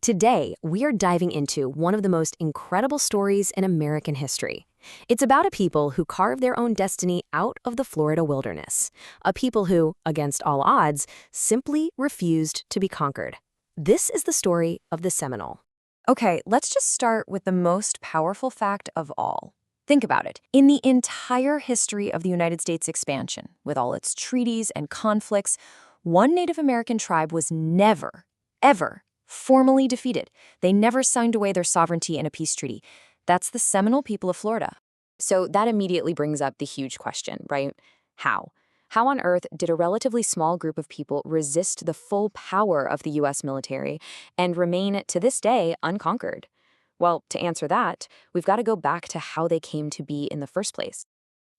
Today, we are diving into one of the most incredible stories in American history. It's about a people who carved their own destiny out of the Florida wilderness, a people who, against all odds, simply refused to be conquered. This is the story of the Seminole. Okay, let's just start with the most powerful fact of all. Think about it. In the entire history of the United States expansion, with all its treaties and conflicts, one Native American tribe was never, ever formally defeated. They never signed away their sovereignty in a peace treaty. That's the Seminole people of Florida. So that immediately brings up the huge question, right? How? How on earth did a relatively small group of people resist the full power of the U.S. military and remain, to this day, unconquered? Well, to answer that, we've got to go back to how they came to be in the first place.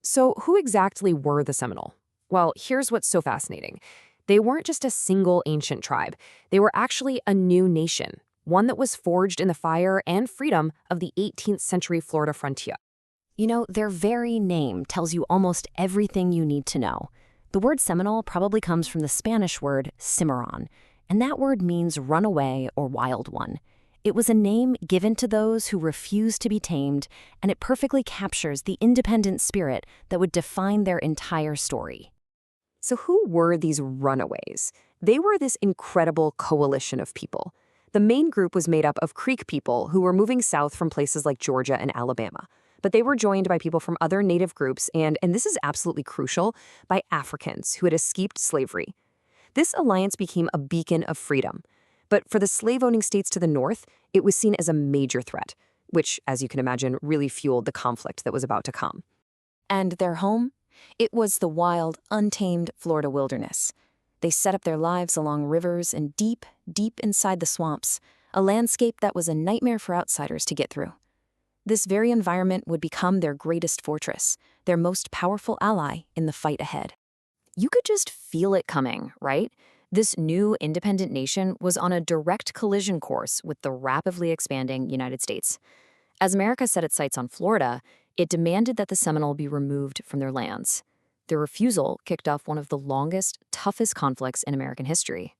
So, who exactly were the Seminole? Well, here's what's so fascinating. They weren't just a single ancient tribe. They were actually a new nation, one that was forged in the fire and freedom of the 18th century Florida frontier. You know, their very name tells you almost everything you need to know. The word Seminole probably comes from the Spanish word cimarron, and that word means runaway or wild one. It was a name given to those who refused to be tamed, and it perfectly captures the independent spirit that would define their entire story. So who were these runaways? They were this incredible coalition of people. The main group was made up of Creek people who were moving south from places like Georgia and Alabama. But they were joined by people from other native groups and this is absolutely crucial, by Africans who had escaped slavery. This alliance became a beacon of freedom. But for the slave-owning states to the north, it was seen as a major threat, which, as you can imagine, really fueled the conflict that was about to come. And their home? It was the wild, untamed Florida wilderness. They set up their lives along rivers and deep, deep inside the swamps, a landscape that was a nightmare for outsiders to get through. This very environment would become their greatest fortress, their most powerful ally in the fight ahead. You could just feel it coming, right? This new independent nation was on a direct collision course with the rapidly expanding United States. As America set its sights on Florida, it demanded that the Seminole be removed from their lands. Their refusal kicked off one of the longest, toughest conflicts in American history.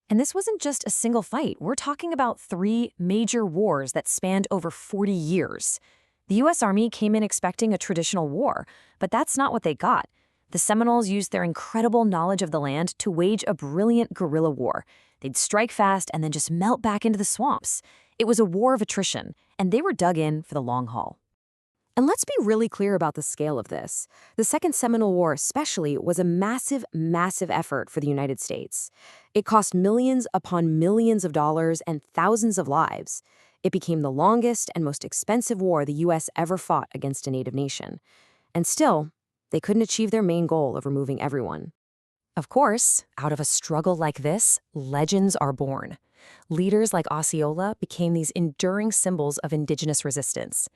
And this wasn't just a single fight. We're talking about 3 major wars that spanned over 40 years. The U.S. Army came in expecting a traditional war, but that's not what they got. The Seminoles used their incredible knowledge of the land to wage a brilliant guerrilla war. They'd strike fast and then just melt back into the swamps. It was a war of attrition, and they were dug in for the long haul. And let's be really clear about the scale of this. The Second Seminole War especially was a massive, massive effort for the United States. It cost millions upon millions of dollars and thousands of lives. It became the longest and most expensive war the U.S. ever fought against a native nation. And still, they couldn't achieve their main goal of removing everyone. Of course, out of a struggle like this, legends are born. Leaders like Osceola became these enduring symbols of indigenous resistance.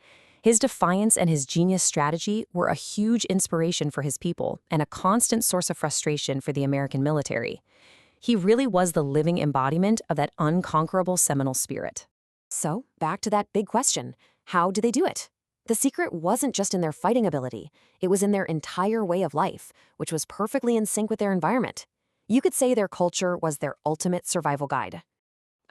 His defiance and his genius strategy were a huge inspiration for his people and a constant source of frustration for the American military. He really was the living embodiment of that unconquerable Seminole spirit. So, back to that big question, how did they do it? The secret wasn't just in their fighting ability, it was in their entire way of life, which was perfectly in sync with their environment. You could say their culture was their ultimate survival guide.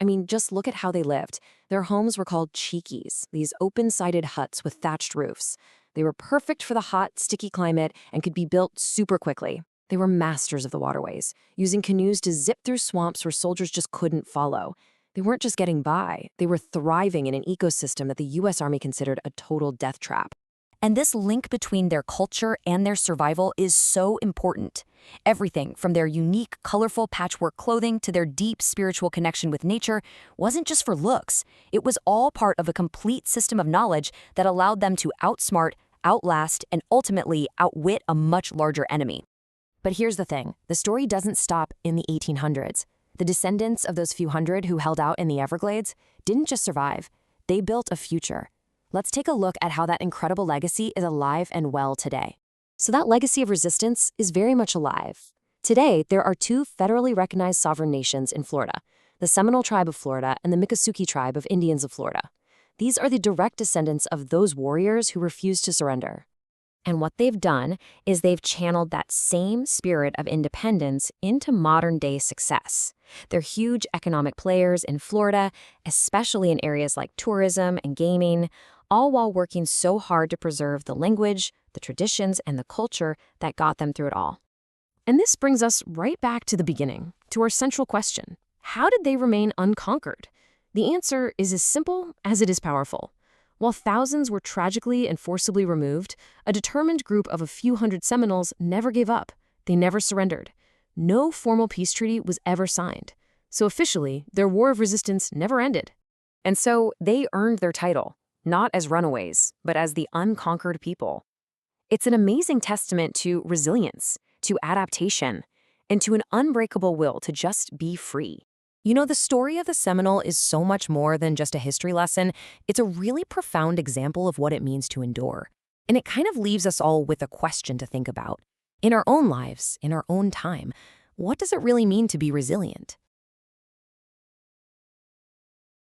I mean, just look at how they lived. Their homes were called chickees, these open-sided huts with thatched roofs. They were perfect for the hot, sticky climate and could be built super quickly. They were masters of the waterways, using canoes to zip through swamps where soldiers just couldn't follow. They weren't just getting by, they were thriving in an ecosystem that the U.S. Army considered a total death trap. And this link between their culture and their survival is so important. Everything from their unique, colorful patchwork clothing to their deep spiritual connection with nature wasn't just for looks. It was all part of a complete system of knowledge that allowed them to outsmart, outlast, and ultimately outwit a much larger enemy. But here's the thing, the story doesn't stop in the 1800s. The descendants of those few hundred who held out in the Everglades didn't just survive, they built a future. Let's take a look at how that incredible legacy is alive and well today. So that legacy of resistance is very much alive. Today, there are 2 federally recognized sovereign nations in Florida, the Seminole tribe of Florida and the Miccosukee tribe of Indians of Florida. These are the direct descendants of those warriors who refused to surrender. And what they've done is they've channeled that same spirit of independence into modern-day success. They're huge economic players in Florida, especially in areas like tourism and gaming, all while working so hard to preserve the language, the traditions, and the culture that got them through it all. And this brings us right back to the beginning, to our central question. How did they remain unconquered? The answer is as simple as it is powerful. While thousands were tragically and forcibly removed, a determined group of a few hundred Seminoles never gave up. They never surrendered. No formal peace treaty was ever signed. So officially, their war of resistance never ended. And so they earned their title, not as runaways, but as the unconquered people. It's an amazing testament to resilience, to adaptation, and to an unbreakable will to just be free. You know, the story of the Seminole is so much more than just a history lesson. It's a really profound example of what it means to endure. And it kind of leaves us all with a question to think about. In our own lives, in our own time, what does it really mean to be resilient?